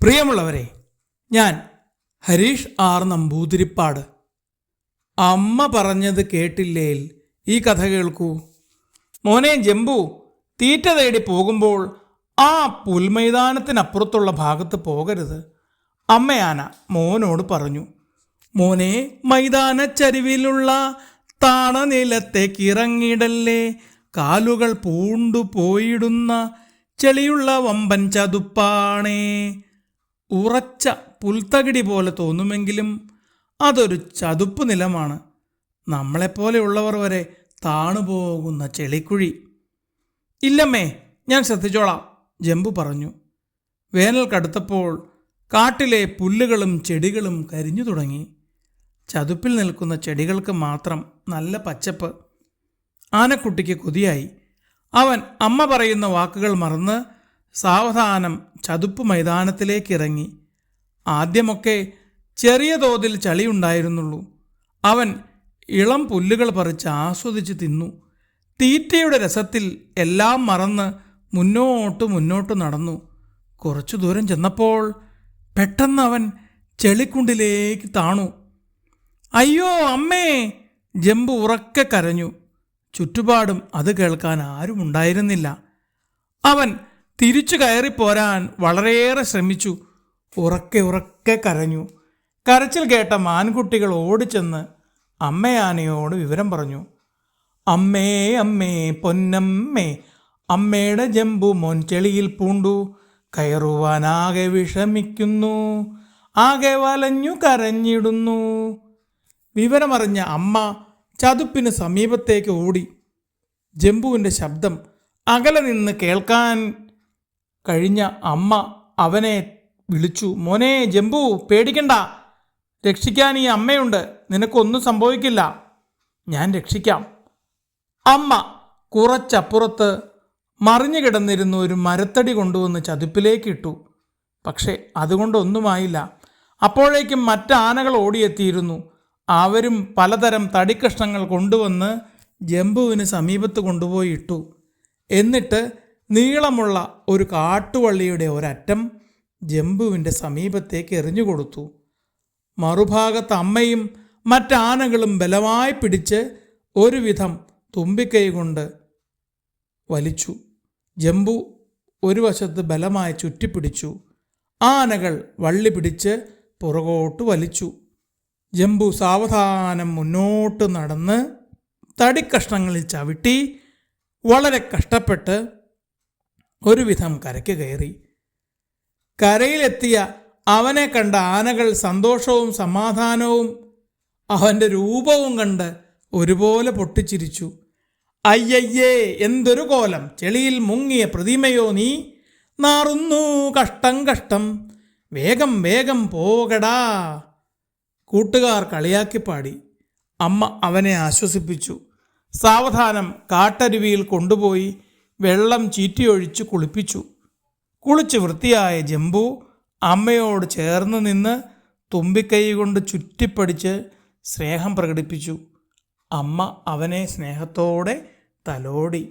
പ്രിയമുള്ളവരെ, ഞാൻ ഹരീഷ് ആർ നമ്പൂതിരിപ്പാട്. അമ്മ പറഞ്ഞത് കേട്ടില്ലേൽ ഈ കഥ കേൾക്കൂ. മോനെ ജംബു, തീറ്റ തേടി പോകുമ്പോൾ ആ പുൽമൈതാനത്തിനപ്പുറത്തുള്ള ഭാഗത്ത് പോകരുത്. അമ്മയാന മോനോട് പറഞ്ഞു. മോനെ, മൈതാനച്ചരിവിലുള്ള താണനിലത്തേക്കിറങ്ങിടല്ലേ, കാലുകൾ പൂണ്ടു പോയിടുന്ന ചെളിയുള്ള വമ്പൻ ചതുപ്പാണേ. ഉറച്ച പുൽത്തകിടി പോലെ തോന്നുമെങ്കിലും അതൊരു ചതുപ്പ് നിലമാണ്. നമ്മളെപ്പോലെയുള്ളവർ വരെ താണുപോകുന്ന ചെളിക്കുഴി. ഇല്ലമ്മേ, ഞാൻ ശ്രദ്ധിച്ചോളാം, ജംബു പറഞ്ഞു. വേനൽ കടുത്തപ്പോൾ കാട്ടിലെ പുല്ലുകളും ചെടികളും കരിഞ്ഞു തുടങ്ങി. ചതുപ്പിൽ നിൽക്കുന്ന ചെടികൾക്ക് മാത്രം നല്ല പച്ചപ്പ്. ആനക്കുട്ടിക്ക് കൊതിയായി. അവൻ അമ്മ പറയുന്ന വാക്കുകൾ മറന്ന് സാവധാനം ചതുപ്പ് മൈതാനത്തിലേക്കിറങ്ങി. ആദ്യമൊക്കെ ചെറിയ തോതിൽ ചളിയുണ്ടായിരുന്നുള്ളൂ. അവൻ ഇളം പുല്ലുകൾ പറിച്ച് ആസ്വദിച്ച് തിന്നു. തീറ്റയുടെ രസത്തിൽ എല്ലാം മറന്ന് മുന്നോട്ട് നടന്നു. കുറച്ചു ദൂരം ചെന്നപ്പോൾ പെട്ടെന്ന് അവൻ ചെളിക്കുണ്ടിലേക്ക് താണു. അയ്യോ അമ്മേ! ജംബു ഉറക്കെ കരഞ്ഞു. ചുറ്റുപാടും അത് കേൾക്കാൻ ആരുമുണ്ടായിരുന്നില്ല. അവൻ തിരിച്ചു കയറിപ്പോരാൻ വളരെയേറെ ശ്രമിച്ചു. ഉറക്കെ കരഞ്ഞു. കരച്ചിൽ കേട്ട മാൻകുട്ടികൾ ഓടിച്ചെന്ന് അമ്മയാനയോട് വിവരം പറഞ്ഞു. അമ്മേ അമ്മേ പൊന്നമ്മേ, അമ്മയുടെ ജംബു മോൻ ചെളിയിൽ പൂണ്ടു, കയറുവാനാകെ വിഷമിക്കുന്നു, ആകെ വലഞ്ഞു കരഞ്ഞിടുന്നു. വിവരമറിഞ്ഞ അമ്മ ചതുപ്പിന് സമീപത്തേക്ക് ഓടി. ജംബുവിൻ്റെ ശബ്ദം അകലെ നിന്ന് കേൾക്കാൻ കഴിഞ്ഞ അമ്മ അവനെ വിളിച്ചു. മോനെ ജംബു, പേടിക്കണ്ട, രക്ഷിക്കാൻ ഈ അമ്മയുണ്ട്, നിനക്കൊന്നും സംഭവിക്കില്ല, ഞാൻ രക്ഷിക്കാം. അമ്മ കുറച്ചപ്പുറത്ത് മറിഞ്ഞു കിടന്നിരുന്ന ഒരു മരത്തടി കൊണ്ടുവന്ന് ചതുപ്പിലേക്ക് ഇട്ടു. പക്ഷേ അതുകൊണ്ടൊന്നുമായില്ല. അപ്പോഴേക്കും മറ്റാനകൾ ഓടിയെത്തിയിരുന്നു. അവരും പലതരം തടിക്കഷ്ണങ്ങൾ കൊണ്ടുവന്ന് ജംബുവിന് സമീപത്ത് കൊണ്ടുപോയി ഇട്ടു. എന്നിട്ട് നീളമുള്ള ഒരു കാട്ടുവള്ളിയുടെ ഒരറ്റം ജംബുവിൻ്റെ സമീപത്തേക്ക് എറിഞ്ഞുകൊടുത്തു. മറുഭാഗത്ത് അമ്മയും മറ്റാനകളും ബലമായി പിടിച്ച് ഒരുവിധം തുമ്പിക്കൈ കൊണ്ട് വലിച്ചു. ജംബു ഒരു വശത്ത് ബലമായി ചുറ്റിപ്പിടിച്ചു. ആനകൾ വള്ളി പിടിച്ച് പുറകോട്ട് വലിച്ചു. ജംബു സാവധാനം മുന്നോട്ട് നടന്ന് തടിക്കഷ്ണങ്ങളിൽ ചവിട്ടി വളരെ കഷ്ടപ്പെട്ട് ഒരുവിധം കരയ്ക്ക് കയറി. കരയിലെത്തിയ അവനെ കണ്ട ആനകൾ സന്തോഷവും സമാധാനവും അവൻ്റെ രൂപവും കണ്ട് ഒരുപോലെ പൊട്ടിച്ചിരിച്ചു. അയ്യയ്യേ, എന്തൊരു കോലം! ചെളിയിൽ മുങ്ങിയ പ്രതിമയോ നീ? നാറുന്നു കഷ്ടം, വേഗം പോകടാ! കൂട്ടുകാർ കളിയാക്കി പാടി. അമ്മ അവനെ ആശ്വസിപ്പിച്ചു. സാവധാനം കാട്ടരുവിയിൽ കൊണ്ടുപോയി വെള്ളം ചീറ്റിയൊഴിച്ച് കുളിപ്പിച്ചു. കുളിച്ച് വൃത്തിയായ ജംബു അമ്മയോട് ചേർന്ന് നിന്ന് തുമ്പിക്കൈ കൊണ്ട് ചുറ്റിപ്പടിച്ച് സ്നേഹം പ്രകടിപ്പിച്ചു. അമ്മ അവനെ സ്നേഹത്തോടെ തലോടി.